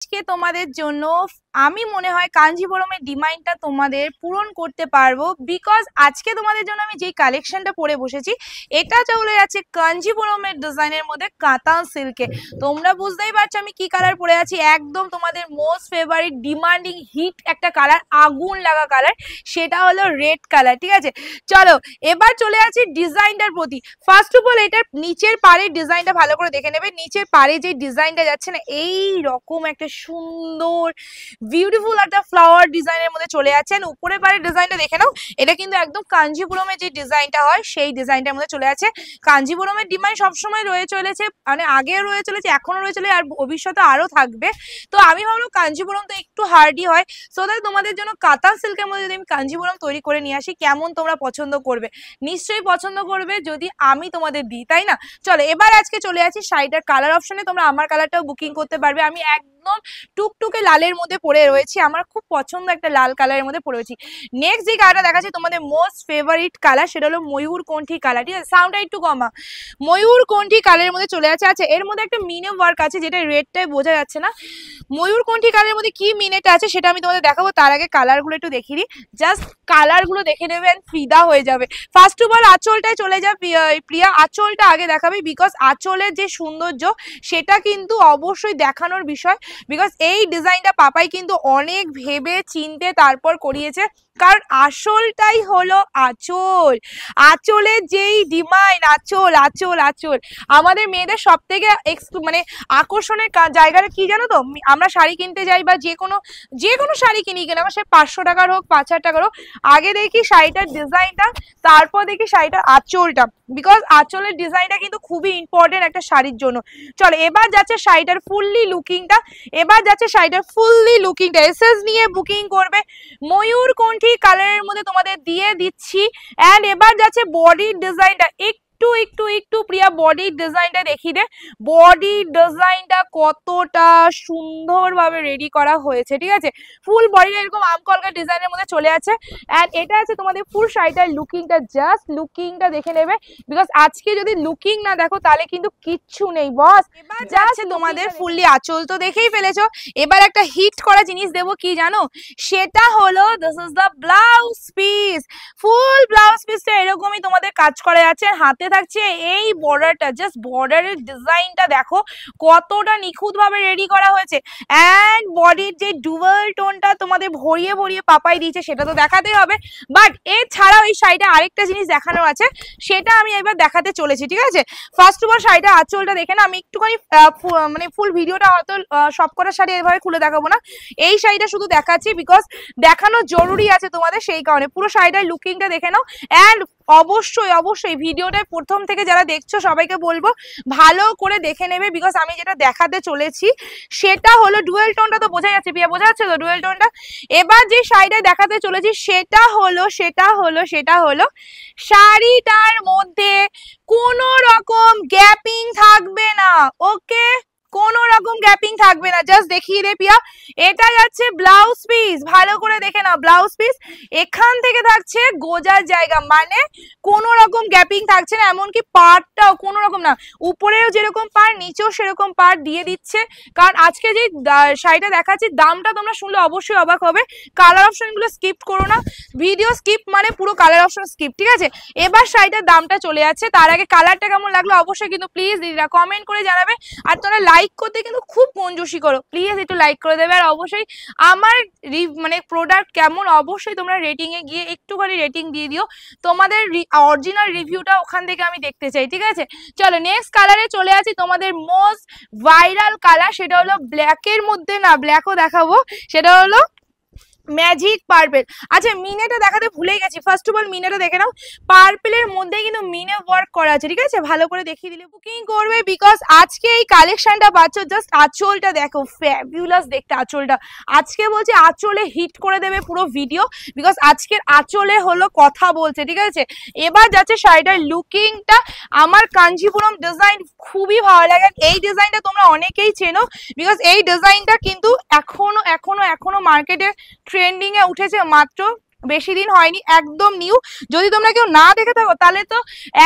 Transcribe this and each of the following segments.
আজকে তোমাদের জন্য আমি মনে হয় কাঞ্জিভরমের ডিমান্ডটা তোমাদের পূরণ করতে পারবো, বিকজ আজকে তোমাদের জন্য আমি যেই কালেকশনটা পরে বসেছি এটা চলে যাচ্ছে কাঞ্জিভরমের ডিজাইনের মধ্যে কাতান সিল্কে। তোমরা বুঝতেই পারছো আমি কি কালার পরে আছি, একদম তোমাদের মোস্ট ফেভারিট ডিমান্ডিং হিট একটা কালার, আগুন লাগা কালার, সেটা হলো রেড কালার। ঠিক আছে, চলো এবার চলে আসি ডিজাইনটার প্রতি। ফার্স্ট অফ অল এটার নিচের পাড়ের ডিজাইনটা ভালো করে দেখে নেবে। নিচের পাড়ে যে ডিজাইনটা যাচ্ছে না, এই রকম একটা সুন্দর বিউটিফুল একটা ফ্লাওয়ার ডিজাইনের মধ্যে চলে যাচ্ছেন। উপরে পাড়ের ডিজাইনটা দেখে নাও, এটা কিন্তু একদম কাঞ্জিপুরমের যে ডিজাইনটা হয় সেই ডিজাইনটার মধ্যে চলে আছে। কাঞ্জিপুরমের ডিমান্ড সবসময় রয়ে চলেছে, মানে আগেও রয়ে চলেছে, এখনো রয়ে চলে, আর ভবিষ্যতে আরো থাকবে। তো আমি ভাবলো কাঞ্জিপুরম তো একটু হার্ডি হয়, সো দ্যাট তোমাদের জন্য কাতান সিল্কের মধ্যে যদি আমি কাঞ্জিপুরম তৈরি করে নিয়ে আসি, কেমন তোমরা পছন্দ করবে? নিশ্চয়ই পছন্দ করবে যদি আমি তোমাদের দিই, তাই না? চলো এবার আজকে চলে আসি শাড়িটার কালার অপশনে। তোমরা আমার কালারটাও বুকিং করতে পারবে। আমি একদম টুকটুকে লালের মধ্যে পরে রয়েছি, আমার খুব পছন্দ একটা লাল কালারের মধ্যে পরেছি। নেক্সট যে কালারটা দেখাচ্ছি তোমাদের মোস্ট ফেভারিট কালার, সেটা হলো ময়ূরকণ্ঠী কালার। ঠিক আছে, সাউন্ডটা একটু কমা। ময়ূরকণ্ঠী কালারের মধ্যে চলে আছে। আচ্ছা, এর মধ্যে একটা মিনে ওয়ার্ক আছে, যেটা রেডটাই বোঝা যাচ্ছে না। ময়ূরকণ্ঠী কালারের মধ্যে কি মিনেটা আছে সেটা আমি তোমাদের দেখাবো, তার আগে কালারগুলো একটু দেখিয়ে দিই। জাস্ট কালারগুলো দেখে নেবে এন্ড ফিদা হয়ে যাবে। ফার্স্ট অফ অল আঁচলটায় চলে যা প্রিয়া, আঁচলটা আগে দেখাবে, বিকজ আঁচলের যে সৌন্দর্য সেটা কিন্তু অবশ্যই দেখানোর বিষয়। বিকজ এই ডিজাইনটা পাপাই কিন্তু অনেক ভেবে চিনতে তারপর করিয়েছে, কারণ আসলটাই হলো আঁচল। আঁচলের যেই ডিমান্ড, আঁচল আঁচল আঁচল আমাদের মেয়েদের সব থেকে মানে আকর্ষণের জায়গাটা কি জানো তো? আমরা শাড়ি কিনতে যাই বা যে কোনো শাড়ি কিনি কেন, আমার সে 500 টাকার হোক 5000 টাকার হোক, আগে দেখি শাড়িটার ডিজাইনটা, তারপর দেখি শাড়িটার আঁচলটা, বিকজ আঁচলের ডিজাইনটা কিন্তু খুবই ইম্পর্টেন্ট একটা শাড়ির জন্য। চলো এবার যাচ্ছে শাড়িটার ফুললি লুকিংটা। এসএস নিয়ে বুকিং করবে। ময়ূরকণ্ঠী কালারের মধ্যে তোমাদের দিয়ে দিচ্ছি। এন্ড এবার যাচ্ছে বডির ডিজাইনটা। একটু প্রিয়া বডির ডিজাইনটা দেখিয়ে দে। বডির ডিজাইনটা কতটা সুন্দরভাবে রেডি করা হয়েছে। ঠিক আছে, ফুল বডিটা এরকম আমকলকা ডিজাইনের মধ্যে চলে আছে। এন্ড এটা আছে তোমাদের ফুল শাড়িটার লুকিংটা। জাস্ট লুকিংটা দেখে নেবে, বিকজ আজকে যদি লুকিং না দেখো তাহলে কিন্তু কিচ্ছু নেই বস। এবার যাচ্ছে তোমাদের ফুললি আঁচল, তো দেখেই ফেলেছো। এবার একটা হিট করা জিনিস দেবো, কি জানো? সেটা হলো this is the blouse piece. Full blouse পিসটা এরকমই তোমাদের কাজ করা আছে, হাতে থাকছে এই বর্ডারটা। জাস্ট বর্ডারের ডিজাইনটা দেখো কতটা নিখুঁত ভাবে রেডি করা হয়েছে। এন্ড বডির যে ডুয়াল টোনটা তোমাদের ভরিয়ে ভরিয়ে পাপাই দিয়েছে, সেটা তো দেখাতেই হবে। বাট এছাড়াও এই শাড়িটা আরেকটা জিনিস দেখানোর আছে, সেটা আমি এবার দেখাতে চলেছি। ঠিক আছে, ফার্স্ট অফ অল শাড়িটা আঁচলটা দেখে না। আমি একটুখানি মানে ফুল ভিডিওটা হয়তো সবকটা শাড়ি এভাবে খুলে দেখাবো না, এই শাড়িটা শুধু দেখাচ্ছি বিকজ দেখানো জরুরি আছে তোমাদের, সেই কারণে পুরো শাড়িটার লুকিংটা দেখে নাও। এন্ড অবশ্যই ভিডিওটা প্রথম থেকে যারা দেখছো সবাইকে বলবো ভালো করে দেখে নেবে, বিকজ আমি যেটা দেখাতে চলেছি সেটা হলো ডুয়েল টোনটা। তো বোঝা যাচ্ছে প্রিয়া, বোঝা যাচ্ছে তো ডুয়েল টোনটা? এবার যে শাড়িটা দেখাতে চলেছি সেটা হলো শাড়িটার মধ্যে কোনো রকম গ্যাপিং থাকবে না। ওকে, কোনো রকম গ্যাপিং থাকবে না। জাস্ট দেখিয়ে দে পিয়া, এটা যাচ্ছে ব্লাউজ পিস। ভালো করে দেখে নাও, ব্লাউজ পিস এখান থেকে থাকছে গোজার জায়গা, মানে কোনো রকম গ্যাপিং থাকছে না। এমনকি পাড়টাও কোনো রকম না, উপরেও যেরকম পাড় নিচেও সেরকম পাড় দিয়ে দিচ্ছে। কারণ আজকে যে শাড়িটা দেখাচ্ছি দামটা তোমরা শুনলে অবশ্যই অবাক হবে। কালার অপশনগুলো স্কিপ করো না, ভিডিও স্কিপ মানে পুরো কালার অপশন স্কিপ। ঠিক আছে, এবার শাড়িটার দামটা চলে যাচ্ছে। তার আগে কালারটা কেমন লাগলো অবশ্যই কিন্তু প্লিজ দিদিরা কমেন্ট করে জানাবে। আর তোমরা লাইক করতে কিন্তু খুব মনজুসি করো, প্লিজ একটু লাইক করে দেবে। আর অবশ্যই আমার মানে প্রোডাক্ট কেমন অবশ্যই তোমরা রেটিং এ গিয়ে একটুখানি রেটিং দিয়ে দিও, তোমাদের অরিজিনাল রিভিউটা ওখান থেকে আমি দেখতে চাই। ঠিক আছে, চলো নেক্সট কালারে চলে আসি। তোমাদের মোস্ট ভাইরাল কালার, সেটা হলো ব্ল্যাকের মধ্যে, না ব্ল্যাকও দেখাবো, সেটা হলো ম্যাজিক পার্পল। আচ্ছা, মিনেটা দেখাতে ভুলে গেছি। ফার্স্ট অফ অল মিনেটা দেখে নাও, পার্পলের মধ্যে কিন্তু মিনে ওয়ার্ক করা আছে। ঠিক আছে, ভালো করে দেখিয়ে দিলে বুকিং করবে, বিকজ আজকে এই কালেকশনটা পাচ্ছ। জাস্ট আঁচলটা দেখো, ফ্যাবুলাস দেখতে আঁচলটা। আজকে বলছি আঁচলে হিট করে দেবে পুরো ভিডিও, বিকজ আজকের আঁচলে হলো কথা বলছে। ঠিক আছে, এবার যাচ্ছে শাড়িটার লুকিংটা। আমার কাঞ্জিপুরম ডিজাইন খুবই ভালো লাগে। এই ডিজাইনটা তোমরা অনেকেই চেনো, বিকজ এই ডিজাইনটা কিন্তু এখনো মার্কেটে ট্রেন্ডিং এ উঠেছে মাত্র বেশি দিন হয়নি, একদম নিউ। যদি তোমরা কেউ না দেখে থাকো তাহলে তো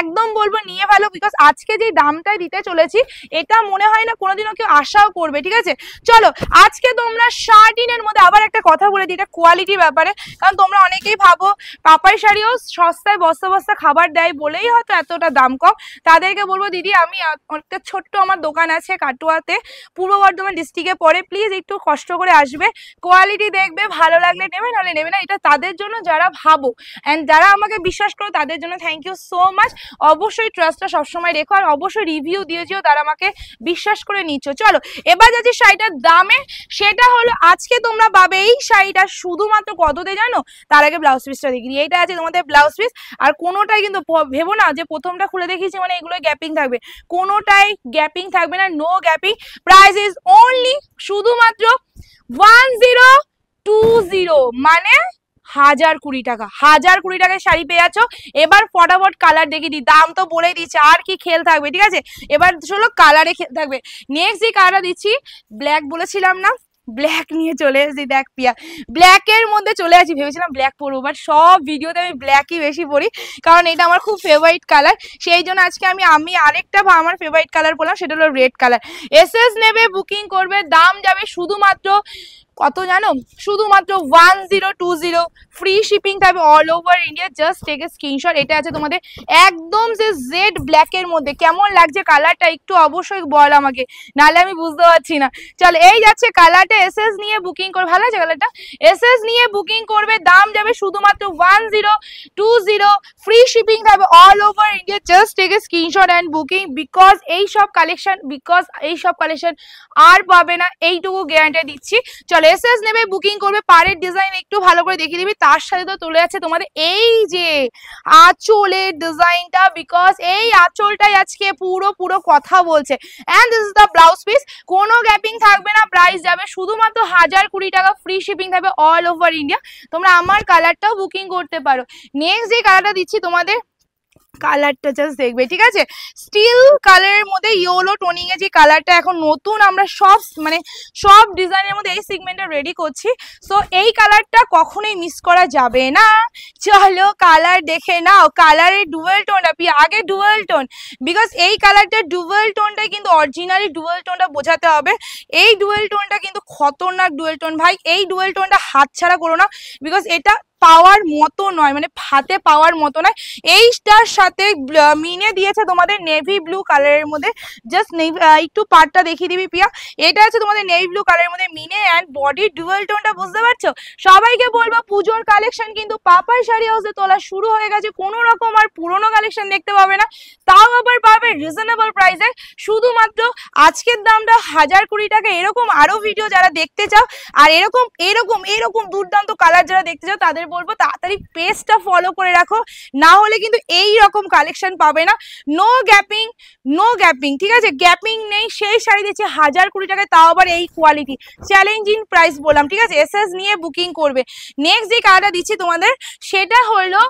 একদম বলবো নিয়ে ফেলো, বিকজ আজকে যে দামটাই দিতে চলেছি এটা মনে হয় না কোনোদিনও কেউ আশাও করবে, ঠিক আছে। চলো আজকে তোমরা শার্টিনের মধ্যে আবার একটা কথা বলে দিই, এটা কোয়ালিটির ব্যাপারে, কারণ তোমরা অনেকেই ভাবো পাপাই শাড়িও সস্তায় বস্তা বস্তা খাবার দেয় বলেই হয়তো এতটা দাম কম। তাদেরকে বলবো দিদি আমি একটা ছোট্ট আমার দোকান আছে কাটুয়াতে, পূর্ব বর্ধমান ডিস্ট্রিক্টে পড়ে, প্লিজ একটু কষ্ট করে আসবে, কোয়ালিটি দেখবে, ভালো লাগলে নেবে নাহলে নেবে না। এটা তাদের জন্য যারা ভাবো, অ্যান্ড যারা আমাকে বিশ্বাস করো তাদের জন্য থ্যাংক ইউ সো মাচ। অবশ্যই ট্রাস্টটা সবসময় রেখো, আর অবশ্যই রিভিউ দিয়েছিও, তারা আমাকে বিশ্বাস করে নিচ্ছ। চলো এবার যাচ্ছি শাড়িটার দামে, সেটা হলো আজকে তোমরা পাবে এই শাড়িটা শুধুমাত্র কততে জানো? তার আগে ব্লাউজ পিসটা দেখিয়ে, এইটা আছে তোমাদের ব্লাউজ পিস, আর কোনোটাই কিন্তু ভেবো না যে প্রথমটা খুলে দেখিয়েছি মানে এগুলো গ্যাপিং থাকবে, কোনোটাই গ্যাপিং থাকবে না, no gapping. Price is only শুধুমাত্র 1020, মানে 1020 টাকা, 1020 টাকায় শাড়ি পেয়ে যাচ্ছ। এবার ফটাফট কালার দেখিয়ে দিই, দাম তো বলেই দিচ্ছে, আর কি খেল থাকবে, ঠিক আছে। এবার চলো কালারে খেল থাকবে। নেক্সট যে কালারটা দিচ্ছি, ব্ল্যাক বলেছিলাম না, ব্ল্যাক নিয়ে চলে এসেছি, দেখ পিয়া ব্ল্যাকের মধ্যে চলে আসি, ভেবেছিলাম ব্ল্যাক পরবো, বাট সব ভিডিওতে আমি ব্ল্যাকই বেশি পরি, কারণ এটা আমার খুব ফেভারিট কালার, সেই জন্য আজকে আমি আরেকটা আমার ফেভারিট কালার বললাম, সেটা হলো রেড কালার। এসএস নেবে, বুকিং করবে, দাম যাবে শুধুমাত্র কত জানো? শুধুমাত্র 1020, ফ্রি শিপিং থাকবে all over India, just take a screenshot. এটা আছে তোমাদের একদম যে জেড ব্ল্যাকের মধ্যে, কেমন লাগছে কালারটা একটু অবশ্যই বল আমাকে, নাহলে আমি বুঝতে পারছি না। চল এই যাচ্ছে কালারটা, এসএস নিয়ে বুকিং করবে, ভালো আছে কালারটা, এসএস নিয়ে বুকিং করবে, দাম যাবে শুধুমাত্র 1020, ফ্রি শিপিং থাকবে all over India, just take a screenshot and booking, because এই সব কালেকশন আর পাবে না, এইটুকু গ্যারান্টি দিচ্ছি। চল এসএস নেবে, বুকিং করবে, পাড়ের ডিজাইন একটু ভালো করে দেখিয়ে দিবি, তার সাথে তো চলে যাচ্ছে তোমাদের এই যে আঁচলের ডিজাইনটা, বিকজ এই আঁচলটাই আজকে পুরো কথা বলছে। And this is the blouse piece, কোনো গ্যাপিং থাকবে না, প্রাইস যাবে শুধুমাত্র 1020 টাকা, ফ্রি শিপিং থাকবে অল ওভার ইন্ডিয়া। তোমরা আমার কালারটাও বুকিং করতে পারো। নেক্সট যে কালারটা দিচ্ছি তোমাদের, কালারটা জাস্ট দেখবে, ঠিক আছে, স্টিল কালারের মধ্যে ইয়েলো টোনিং এ যে কালারটা এখন নতুন আমরা সব ডিজাইনের মধ্যে এই সেগমেন্টটা রেডি করছি, সো এই কালারটা কখনোই মিস করা যাবে না। চলো কালার দেখে নাও, কালারের ডুয়েল টোনটা, আগে ডুয়েল টোন, বিকজ এই কালারটা ডুয়েল টোনটাই কিন্তু অরিজিনালি ডুয়েল টোনটা বোঝাতে হবে, এই ডুয়েল টোনটা কিন্তু খতরনাক ডুয়েল টোন ভাই, এই ডুয়েল টোনটা হাতছাড়া করো না, বিকজ এটা পাওয়ার মতো নয়, মানে হাতে পাওয়ার মতো নয়। এইটার সাথে মিনে দিয়েছে তোমাদের নেভি ব্লু কালারের মধ্যে, জাস্ট একটু পার্টটা দেখিয়ে দিবি পিয়া, এটা আছে তোমাদের নেভি ব্লু কালারের মধ্যে মিনে, অ্যান্ড বডি ডুয়েল টোনটা, বুঝতে পারছো। সবাইকে বলবো পুজোর কালেকশন কিন্তু পাপাই শাড়ি হাউসে তোলা শুরু হয়ে গেছে, কোনো রকম আর পুরোনো কালেকশন দেখতে পাবে না, তাও আবার পাবে রিজনেবল প্রাইসে, শুধুমাত্র আজকের দামটা 1020 টাকা। এরকম আরো ভিডিও যারা দেখতে চাও, আর এরকম দুর্দান্ত কালার যারা দেখতে চাও, তাদের বলবো তাড়াতাড়ি পেজটা ফলো করে রাখো, না হলে কিন্তু এই রকম কালেকশন পাবে না। নো গ্যাপিং, ঠিক আছে, গ্যাপিং নেই, সেই শাড়ি দিচ্ছে 1020 টাকায়, তাও আবার এই কোয়ালিটি, চ্যালেঞ্জিং প্রাইস বললাম, ঠিক আছে, এসএস নিয়ে বুকিং করবে। নেক্সট যে কালারটা দিচ্ছি তোমাদের, সেটা হলো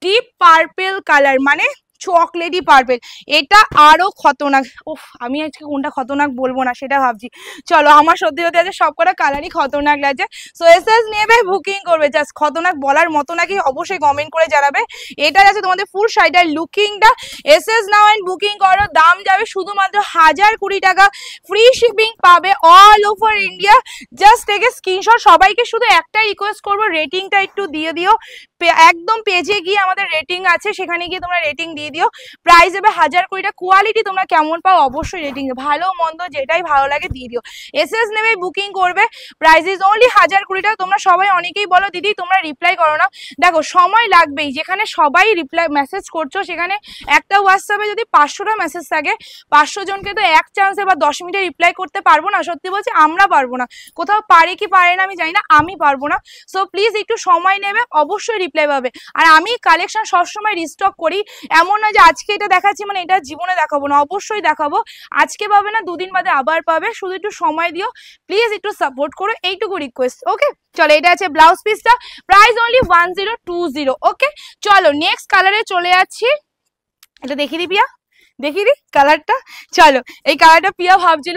ডিপ পার্পল কালার, মানে চকলেটি পার্পল, এটা আরো খতরনাক। ওফ, আমি আজকে কোনটা খতরনাক বলবো না সেটা ভাবছি। চলো আমার সত্যি আছে সবকটা কালারই খতরনাক লাগছে, সো এসএস নেবে, বুকিং করবে, জাস্ট খতরনাক বলার মতো নাকি অবশ্যই কমেন্ট করে জানাবে। এটা আছে তোমাদের ফুল শাড়িটার লুকিংটা, এসএস নাও এন্ড বুকিং করো, দাম যাবে শুধুমাত্র 1020 টাকা, ফ্রি শিপিং পাবে all over India, just take a screenshot. সবাইকে শুধু একটা রিকোয়েস্ট করবো, রেটিংটা একটু দিয়ে দিও, একদম পেজে গিয়ে আমাদের রেটিং আছে, সেখানে গিয়ে তোমরা রেটিং দিয়ে দিও। প্রাইস হবে 1020 টাকা, কোয়ালিটি তোমরা কেমন পাও অবশ্যই রেটিং দিও, ভালো মন্দ যেটাই ভালো লাগে দিয়ে দিও। এসএস নেবে, বুকিং করবে, প্রাইস ইজ অনলি 1020 টাকা। তোমরা সবাই অনেকেই বলো দিদি তোমরা রিপ্লাই করো না, দেখো সময় লাগবেই, যেখানে সবাই রিপ্লাই মেসেজ করছো, সেখানে একটা হোয়াটসঅ্যাপে যদি 500টা মেসেজ থাকে, 500 জনকে তো এক চান্সে বা 10 মিনিটে রিপ্লাই করতে পারবো না, সত্যি বলছি আমরা পারবো না, কোথাও পারে কি পারে না আমি জানি না, আমি পারবো না। সো প্লিজ একটু সময় নেবে, অবশ্যই রিপ্লাই পাবে। আর আমি কালেকশন সবসময় রিস্টক করি, এমন নয় যে আজকে এটা দেখাচ্ছি মানে এটা জীবনে দেখাবো না, অবশ্যই দেখাবো, আজকে পাবে না, দুদিন বাদে আবার পাবে, শুধু একটু সময় দিও, প্লিজ একটু সাপোর্ট করো, এইটুকু রিকোয়েস্ট। ওকে চলো, এটা আছে ব্লাউজ পিসটা, প্রাইস অনলি 1020। ওকে চলো নেক্সট কালারে চলে যাচ্ছি, এটা দেখিয়ে দিবি, দেখি রে কালারটা। চলো এই কালারটা প্রিয়া ভাবছিল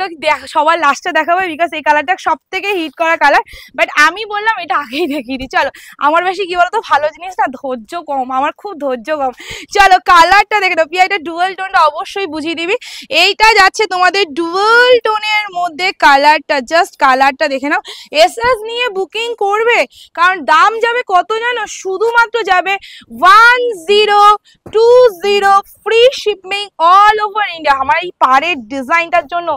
সবার লাস্টে দেখাবো, বিকজ এই কালারটা সব থেকে হিট করা কালার, বাট আমি বললাম এটা আগেই দেখিয়ে দিই। চলো আমার বেশি কি বলতো, ভালো জিনিস না ধৈর্য কম, আমার খুব ধৈর্য কম। চলো কালারটা দেখে নাও প্রিয়া, এটা ডুয়াল টোনটা অবশ্যই বুঝিয়ে দিবি। এইটা যাচ্ছে তোমাদের ডুয়াল টোনের মধ্যে কালারটা, জাস্ট কালারটা দেখে নাও। এসএস নিয়ে বুকিং করবে, কারণ দাম যাবে কত জানো, শুধুমাত্র যাবে 1020, free shipping all over India. আমার এই পাড়ের ডিজাইনটার জন্য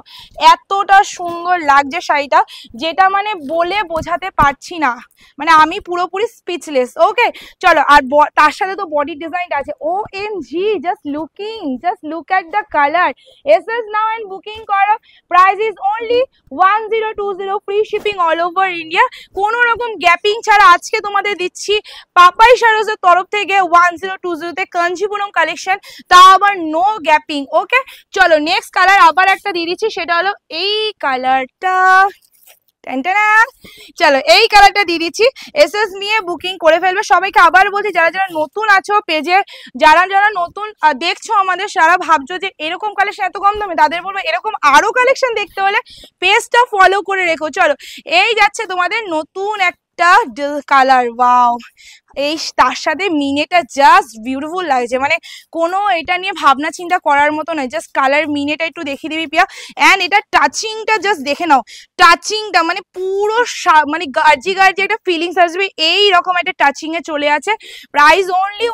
এতটা সুন্দর লাগছে শাড়িটা, যেটা মানে বলে বোঝাতে পারছি না, মানে আমি পুরোপুরি স্পিচলেস। ওকে চলো, আর তার সাথে তো বডি ডিজাইনটা আছে। OMG, just look at the colour. এসএস নাও এন্ড বুকিং করো। Price is only 1020, free shipping all over India. কোনো রকম গ্যাপিং ছাড়া আজকে তোমাদের দিচ্ছি পাপাই শাড়িজের তরফ থেকে 1020-তে কাঞ্জিপুরম কালেকশন, তা আবার নো গ্যাপিং। ওকে চলো নেক্সট কালার আবার একটা দিয়ে দিচ্ছি, সেটা হলো এই কালারটা। চলো এই কালারটা দিয়ে দিচ্ছি, এসএস নিয়ে বুকিং করে ফেলবে। সবাইকে আবার বলছি, যারা যারা নতুন আছো পেজে, যারা যারা নতুন দেখছো আমাদের, সারা ভাবছো যে এরকম কালেকশন এত কম দামে, তাদের বলবো এরকম আরো কালেকশন দেখতে হলে পেজটা ফলো করে রেখো। চলো এই যাচ্ছে তোমাদের নতুন একটা কালার, ওয়াও, এই তার সাথে মিনেটা জাস্ট বিউটিফুল লাগছে, মানে কোনো এটা নিয়ে ভাবনা চিন্তা করার মতো নয়, জাস্ট কালার মিনেটা একটু দেখিয়ে দিবি প্রিয়া। অ্যান্ড এটা টাচিংটা জাস্ট দেখে নাও, টাচিংটা মানে পুরো মানে গার্জি গার্জি একটা ফিলিংস আসবে, এই রকম একটা টাচিং এ চলে আছে। Price only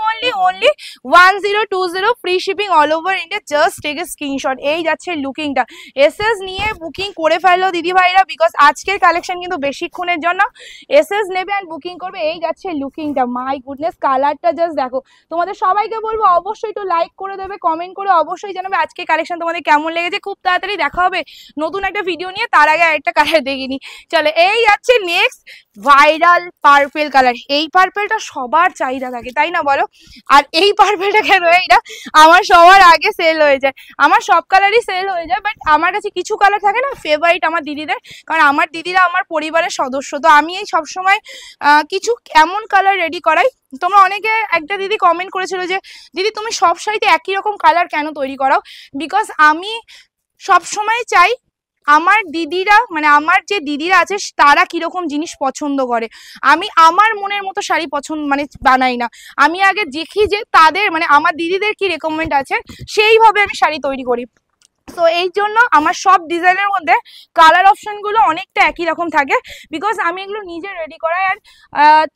1020, free shipping all over India. Just take a screenshot. এই যাচ্ছে লুকিংটা, এসএস নিয়ে বুকিং করে ফেললো দিদি ভাইরা, বিকজ আজকের কালেকশন কিন্তু বেশিক্ষণের জন্য। এসএস নেবে অ্যান্ড বুকিং করবে। এই যাচ্ছে লুকিংটা, মাই গুডনেস কালারটা জাস্ট দেখো। তোমাদের সবাইকে বলবো অবশ্যই একটু লাইক করে দেবে, কমেন্ট করে অবশ্যই জানাবে আজকে কালেকশন তোমাদের কেমন লেগেছে। খুব তাড়াতাড়ি দেখা হবে নতুন একটা ভিডিও নিয়ে, তার আগে আরেকটা কালার দেখিনি। চলো এই যাচ্ছে নেক্সট ভাইরাল পার্পেল কালার। এই পার্পেলটা সবার চাহিদা থাকে তাই না বলো, আর এই পার্পেলটা কেন এইটা আমার সবার আগে সেল হয়ে যায়, আমার সব কালারই সেল হয়ে যায়, বাট আমার কাছে কিছু কালার থাকে না ফেভারিট আমার দিদিদের, কারণ আমার দিদিরা আমার পরিবারের সদস্য, তো আমি এই সবসময় কিছু এমন কালার রেডি করাই। তোমরা অনেকে, একটা দিদি কমেন্ট করেছিল যে দিদি তুমি সব শাড়িতে একই রকম কালার কেন তৈরি করাও, বিকজ আমি সব সময় চাই আমার দিদিরা, মানে আমার যে দিদিরা আছে তারা কিরকম জিনিস পছন্দ করে, আমি আমার মনের মতো শাড়ি পছন্দ মানে বানাই না, আমি আগে দেখি যে তাদের মানে আমার দিদিদের কি রেকমেন্ড আছে, সেইভাবে আমি শাড়ি তৈরি করি। তো এই জন্য আমার সব ডিজাইনের মধ্যে কালার অপশনগুলো অনেকটা একই রকম থাকে, বিকজ আমি এগুলো নিজে রেডি করাই, আর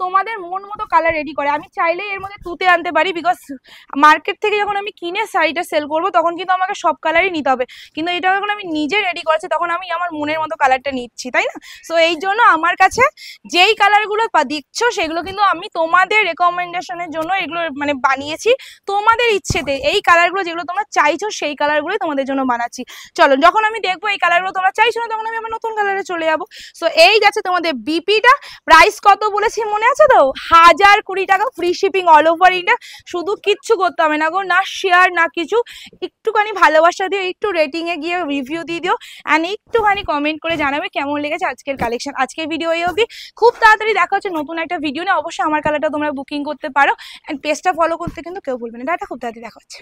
তোমাদের মন মতো কালার রেডি করে আমি চাইলেই এর মধ্যে তুতে আনতে পারি, বিকজ মার্কেট থেকে যখন আমি কিনে শাড়িটা সেল করব তখন কিন্তু আমাকে সব কালারই নিতে হবে, কিন্তু এটা যখন আমি নিজে রেডি করছি তখন আমি আমার মনের মতো কালারটা নিচ্ছি, তাই না? সো এই জন্য আমার কাছে যেই কালারগুলো দিচ্ছ সেগুলো কিন্তু আমি তোমাদের রেকমেন্ডেশনের জন্য এগুলো মানে বানিয়েছি, তোমাদের ইচ্ছেতে এই কালারগুলো যেগুলো তোমরা চাইছো সেই কালারগুলোই তোমাদের জন্য বানাচ্ছি। চলো যখন আমি দেখবো এই কালারগুলো তোমরা চাইছো না, তখন আমি আমার নতুন কালারে চলে যাবো। সো এই যাচ্ছে তোমাদের বিপিটা। প্রাইস কত বলেছি মনে আছে তো, 1020 টাকা, free shipping all over India. শুধু কিচ্ছু করতে হবে না গো, না শেয়ার না কিছু, একটুখানি ভালোবাসা দিও, একটু রেটিং এ গিয়ে রিভিউ দিয়ে দিও, অ্যান্ড একটুখানি কমেন্ট করে জানাবে কেমন লেগেছে আজকের কালেকশন। আজকের ভিডিও এই অবধি, খুব তাড়াতাড়ি দেখা হচ্ছে নতুন একটা ভিডিও নিয়ে। অবশ্যই আমার কালারটা তোমরা বুকিং করতে পারো, অ্যান্ড পেজটা ফলো করতে কিন্তু কেউ ভুলবে না। ডাটা, খুব তাড়াতাড়ি দেখা হচ্ছে।